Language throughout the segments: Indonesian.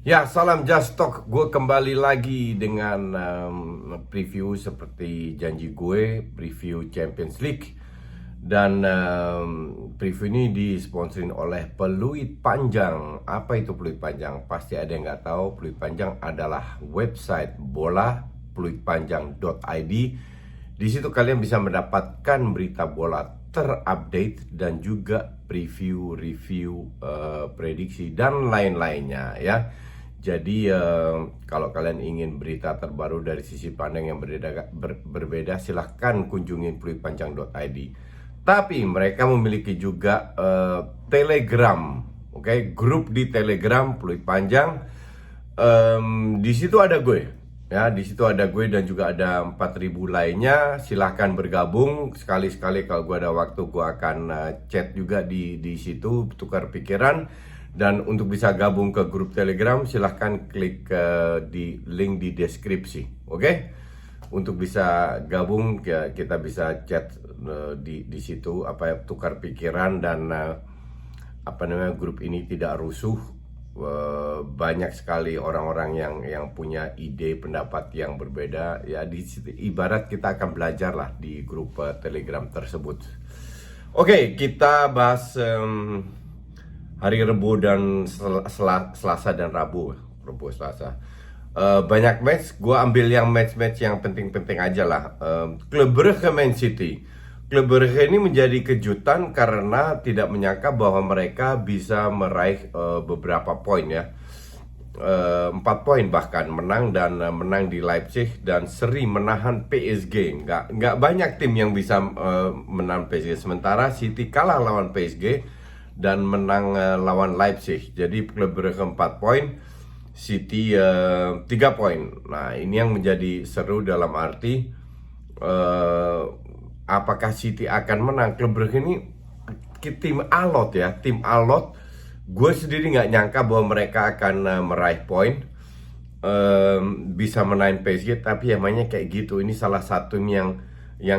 Ya, salam Just Talk. Gue kembali lagi dengan preview seperti janji gue, preview Champions League. Dan preview ini disponsorin oleh Peluit Panjang. Apa itu Peluit Panjang? Pasti ada yang nggak tahu. Peluit Panjang adalah website bola, peluitpanjang.id. Di situ kalian bisa mendapatkan berita bola terupdate dan juga preview, review, prediksi dan lain-lainnya ya. Jadi kalau kalian ingin berita terbaru dari sisi pandang yang berbeda, silahkan kunjungi peluitpanjang.id. Tapi mereka memiliki juga Telegram, oke? Grup di Telegram Peluit Panjang. Di situ ada gue, ya. Di situ ada gue dan juga ada 4.000 lainnya. Silahkan bergabung. Sekali-sekali kalau gue ada waktu, gue akan chat juga di situ, tukar pikiran. Dan untuk bisa gabung ke grup Telegram, silahkan klik di link di deskripsi, oke? Untuk bisa gabung, kita bisa chat di situ, tukar pikiran dan grup ini tidak rusuh. Banyak sekali orang-orang yang punya ide, pendapat yang berbeda. Ya, ibarat kita akan belajar lah di grup Telegram tersebut. Oke, kita bahas hari Rabu dan Selasa dan Rabu Selasa. Banyak match, gue ambil yang match-match yang penting-penting aja lah. Klub Brugge Man City. Klub Brugge ini menjadi kejutan karena tidak menyangka bahwa mereka bisa meraih beberapa poin ya. 4 poin bahkan menang di Leipzig dan seri menahan PSG. Nggak banyak tim yang bisa menang PSG. Sementara City kalah lawan PSG dan menang lawan Leipzig. Jadi klub Brugge 4 poin, City 3 poin. Nah, ini yang menjadi seru dalam arti apakah City akan menang. Klub Brugge ini tim alot ya, tim alot. Gue sendiri nggak nyangka bahwa mereka akan meraih poin, bisa menahan PSG. Tapi emangnya kayak gitu. Ini salah satu yang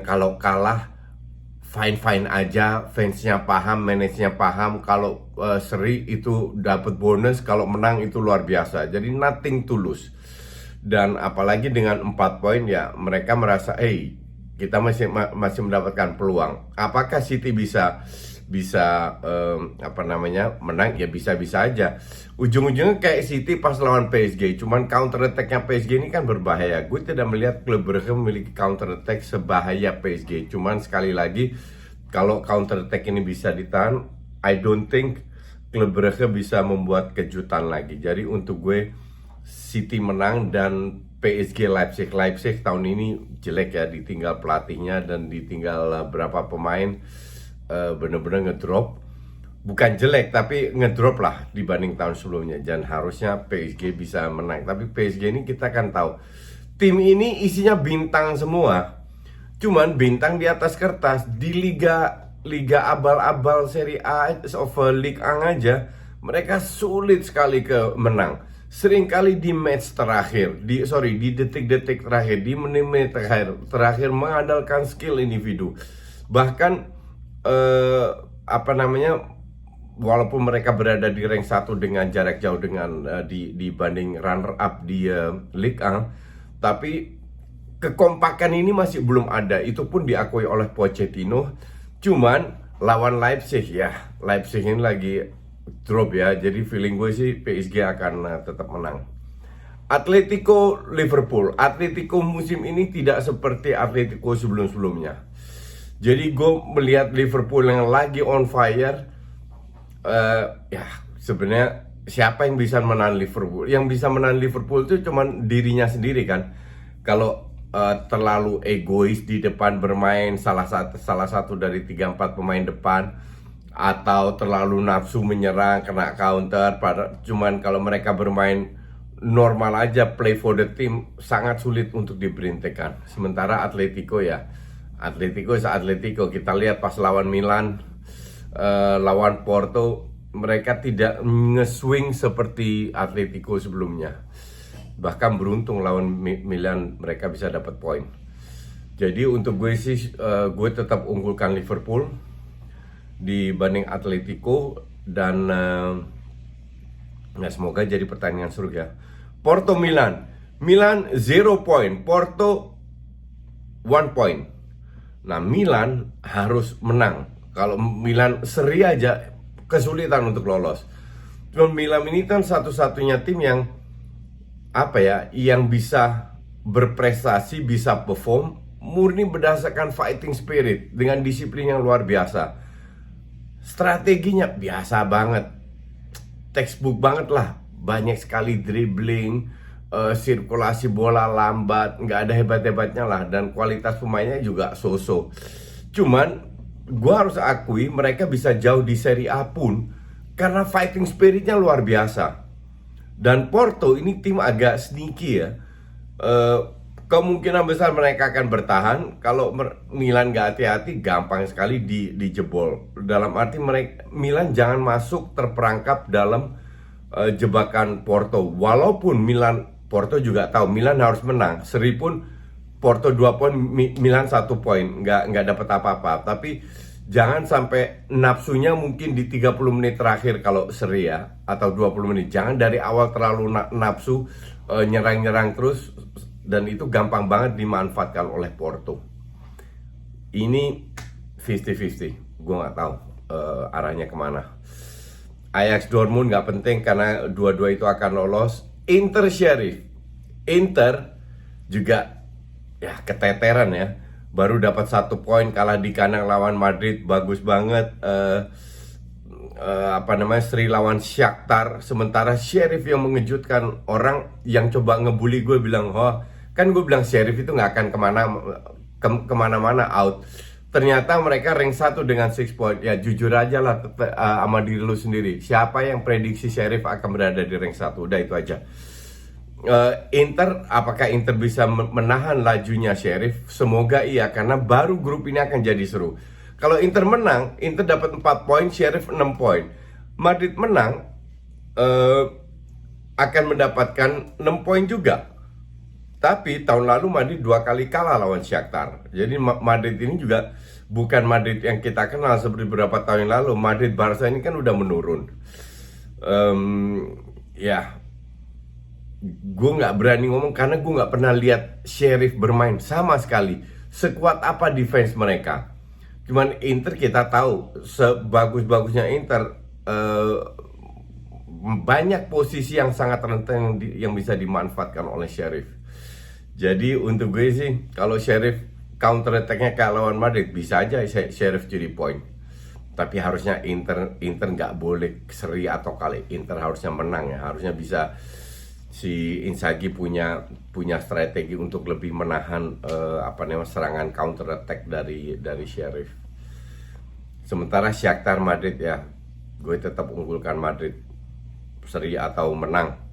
kalau kalah fine aja, fansnya paham, manajernya paham. Kalau seri itu dapat bonus, kalau menang itu luar biasa. Jadi nothing to lose. Dan apalagi dengan 4 poin ya, mereka merasa kita masih mendapatkan peluang. Apakah City bisa menang? Ya bisa aja. Ujung-ujungnya kayak City pas lawan PSG, cuman counter attack-nya PSG ini kan berbahaya. Gue tidak melihat klub Brugge memiliki counter attack sebahaya PSG. Cuman sekali lagi, kalau counter attack ini bisa ditahan, I don't think klub Brugge bisa membuat kejutan lagi. Jadi untuk gue, City menang dan PSG Leipzig tahun ini jelek ya, ditinggal pelatihnya dan ditinggal berapa pemain, bener-bener ngedrop. Bukan jelek tapi ngedrop lah dibanding tahun sebelumnya. Dan harusnya PSG bisa menang. Tapi PSG ini kita kan tahu, tim ini isinya bintang semua. Cuman bintang di atas kertas. Di liga abal-abal Serie A of Ligue 1 aja, mereka sulit sekali menang. Seringkali di match terakhir, di detik-detik terakhir, di menit-menit terakhir mengandalkan skill individu. Bahkan walaupun mereka berada di rank 1 dengan jarak jauh dengan dibanding runner up di Ligue 1, tapi kekompakan ini masih belum ada. Itu pun diakui oleh Pochettino. Cuman lawan Leipzig ya, Leipzig ini lagi drop ya. Jadi feeling gue sih PSG akan tetap menang. Atletico Liverpool. Atletico musim ini tidak seperti Atletico sebelum-sebelumnya. Jadi gue melihat Liverpool yang lagi on fire. Ya sebenarnya siapa yang bisa menahan Liverpool? Yang bisa menahan Liverpool itu cuman dirinya sendiri kan. Kalau terlalu egois di depan bermain, salah satu dari 3-4 pemain depan, atau terlalu nafsu menyerang kena counter. Cuman kalau mereka bermain normal aja, play for the team, sangat sulit untuk diberhentikan. Sementara Atletico kita lihat pas lawan Milan, lawan Porto, mereka tidak nge-swing seperti Atletico sebelumnya. Bahkan beruntung lawan Milan mereka bisa dapat poin. Jadi untuk gue sih, gue tetap unggulkan Liverpool dibanding Atletico. Dan Nah, semoga jadi pertandingan seru ya. Porto Milan. Milan 0 point, Porto 1 point. Nah, Milan harus menang. Kalau Milan seri aja kesulitan untuk lolos. Cuma Milan ini kan satu-satunya tim yang yang bisa berprestasi, bisa perform murni berdasarkan fighting spirit dengan disiplin yang luar biasa. Strateginya biasa banget, textbook banget lah. Banyak sekali dribbling, sirkulasi bola lambat, nggak ada hebat-hebatnya lah. Dan kualitas pemainnya juga so-so. Cuman gue harus akui mereka bisa jauh di Serie A pun karena fighting spiritnya luar biasa. Dan Porto ini tim agak sneaky ya. Kemungkinan besar mereka akan bertahan. Kalau Milan gak hati-hati, gampang sekali dijebol. Dalam arti Milan jangan masuk terperangkap dalam jebakan Porto. Walaupun Porto juga tahu Milan harus menang. Seri pun Porto 2 poin, Milan 1 poin. Nggak dapat apa-apa. Tapi jangan sampai nafsunya mungkin di 30 menit terakhir kalau seri ya, atau 20 menit. Jangan dari awal terlalu nafsu, nyerang-nyerang terus, dan itu gampang banget dimanfaatkan oleh Porto. Ini 50-50, gue nggak tahu arahnya kemana. Ajax Dortmund nggak penting karena dua-dua itu akan lolos. Inter Sheriff, Inter juga ya keteteran ya. Baru dapat 1 poin, kalah di kandang lawan Madrid, bagus banget. Seri lawan Shakhtar. Sementara Sheriff yang mengejutkan orang yang coba ngebully gue bilang, kan gue bilang Sheriff itu nggak akan kemana-mana out. Ternyata mereka rank 1 dengan 6 point. Ya jujur aja lah sama diri lu sendiri. Siapa yang prediksi Sheriff akan berada di rank 1? Udah itu aja. Inter, apakah Inter bisa menahan lajunya Sheriff? Semoga iya, karena baru grup ini akan jadi seru. Kalau Inter menang, Inter dapat 4 poin, Sheriff 6 poin. Madrid menang, akan mendapatkan 6 poin juga. Tapi tahun lalu Madrid 2 kali kalah lawan Shakhtar. Jadi Madrid ini juga bukan Madrid yang kita kenal seperti beberapa tahun yang lalu. Madrid Barca ini kan udah menurun. Gue nggak berani ngomong karena gue nggak pernah lihat Sheriff bermain sama sekali. Sekuat apa defense mereka. Cuman Inter kita tahu sebagus-bagusnya Inter, banyak posisi yang sangat rentan yang bisa dimanfaatkan oleh Sheriff. Jadi untuk gue sih, kalau Sheriff counter attack-nya kayak lawan Madrid, bisa aja Sheriff jadi poin. Tapi harusnya Inter nggak boleh seri atau kali. Inter harusnya menang ya, harusnya bisa. Si Inzaghi punya strategi untuk lebih menahan serangan counter attack dari Sheriff. Sementara Shakhtar Madrid ya, gue tetap unggulkan Madrid seri atau menang.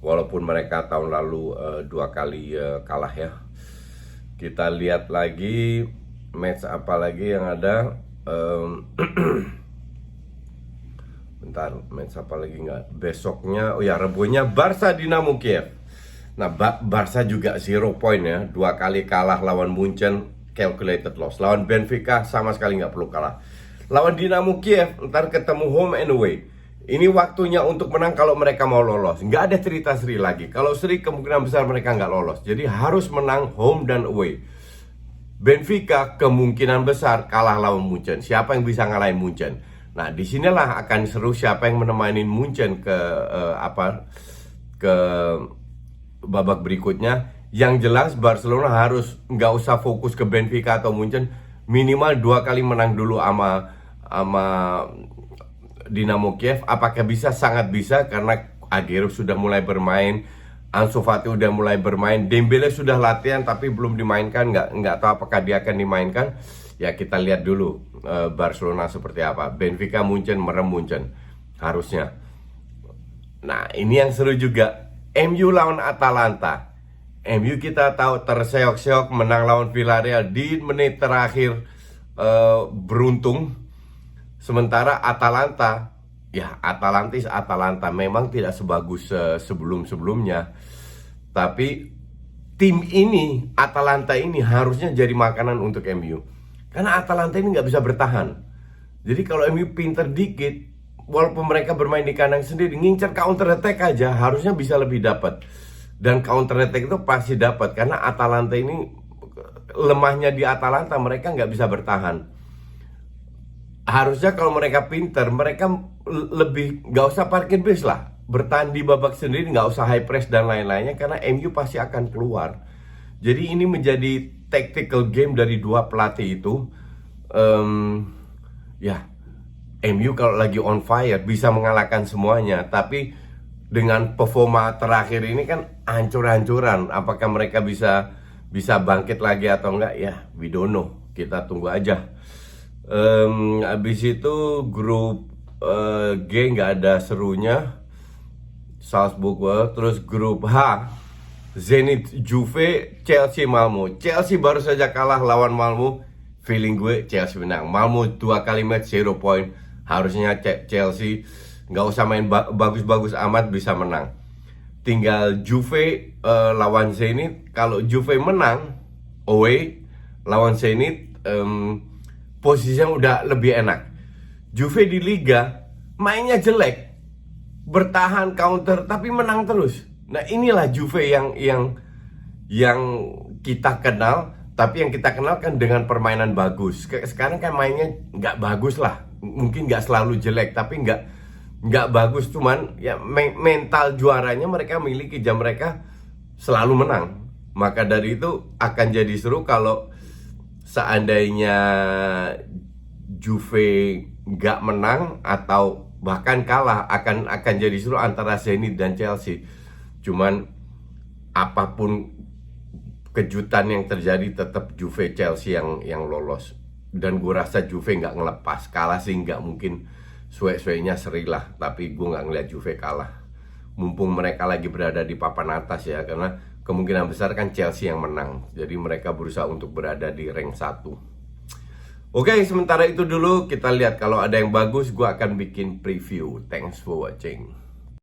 Walaupun mereka tahun lalu 2 kali kalah ya. Kita lihat lagi match apa lagi yang ada. Bentar, match apa lagi nggak? Besoknya, Rabunya Barca Dinamo Kiev. Nah, Barca juga 0 point ya, 2 kali kalah lawan Munchen, calculated loss. Lawan Benfica sama sekali nggak perlu kalah. Lawan Dinamo Kiev, ntar ketemu home and away. Ini waktunya untuk menang kalau mereka mau lolos. Nggak ada cerita seri lagi. Kalau seri kemungkinan besar mereka nggak lolos. Jadi harus menang home dan away. Benfica kemungkinan besar kalah lawan Munchen. Siapa yang bisa ngalahin Munchen? Nah, disinilah akan seru siapa yang menemani Munchen ke babak berikutnya. Yang jelas Barcelona harus nggak usah fokus ke Benfica atau Munchen, minimal 2 kali menang dulu sama Dinamo Kiev. Apakah bisa? Sangat bisa, karena Aguero sudah mulai bermain, Ansu Fati udah mulai bermain, Dembele sudah latihan tapi belum dimainkan. Nggak tahu apakah dia akan dimainkan. Ya kita lihat dulu Barcelona seperti apa. Benfica Munchen, merem Munchen harusnya. Nah ini yang seru juga, MU lawan Atalanta. MU kita tahu terseok-seok menang lawan Villarreal di menit terakhir, beruntung. Sementara Atalanta memang tidak sebagus sebelum-sebelumnya. Tapi tim ini, Atalanta ini harusnya jadi makanan untuk MU. Karena Atalanta ini nggak bisa bertahan. Jadi kalau MU pinter dikit, walaupun mereka bermain di kandang sendiri, ngincer counter attack aja harusnya bisa lebih dapat. Dan counter attack itu pasti dapat karena Atalanta ini, lemahnya di Atalanta mereka nggak bisa bertahan. Harusnya kalau mereka pinter, mereka lebih nggak usah parkir bis lah, bertahan di babak sendiri, nggak usah high press dan lain-lainnya, karena MU pasti akan keluar. Jadi ini menjadi tactical game dari dua pelatih itu. Ya, MU kalau lagi on fire bisa mengalahkan semuanya, tapi dengan performa terakhir ini kan hancur-hancuran. Apakah mereka bisa bangkit lagi atau enggak? Ya, we don't know. Kita tunggu aja. Habis itu grup G nggak ada serunya, Salzburg. Terus grup H, Zenit, Juve, Chelsea, Malmo. Chelsea baru saja kalah lawan Malmo. Feeling gue Chelsea menang. Malmo 2 kali match 0 point. Harusnya Chelsea nggak usah main bagus-bagus amat, bisa menang. Tinggal Juve lawan Zenit. Kalau Juve menang away lawan Zenit, posisinya udah lebih enak. Juve di Liga mainnya jelek, bertahan counter tapi menang terus. Nah, inilah Juve yang kita kenal. Tapi yang kita kenal kan dengan permainan bagus. Sekarang kan mainnya nggak bagus lah. Mungkin nggak selalu jelek, tapi nggak bagus. Cuman ya mental juaranya mereka miliki, jam mereka selalu menang. Maka dari itu akan jadi seru kalau seandainya Juve nggak menang atau bahkan kalah, akan jadi seru antara Zenit dan Chelsea. Cuman apapun kejutan yang terjadi, tetap Juve Chelsea yang lolos. Dan gue rasa Juve nggak ngelepas. Kalah sih nggak mungkin, suwe-suwenya seri lah, tapi gue nggak ngeliat Juve kalah. Mumpung mereka lagi berada di papan atas ya, karena kemungkinan besar kan Chelsea yang menang. Jadi mereka berusaha untuk berada di rank 1. Oke, sementara itu dulu kita lihat. Kalau ada yang bagus, gue akan bikin preview. Thanks for watching.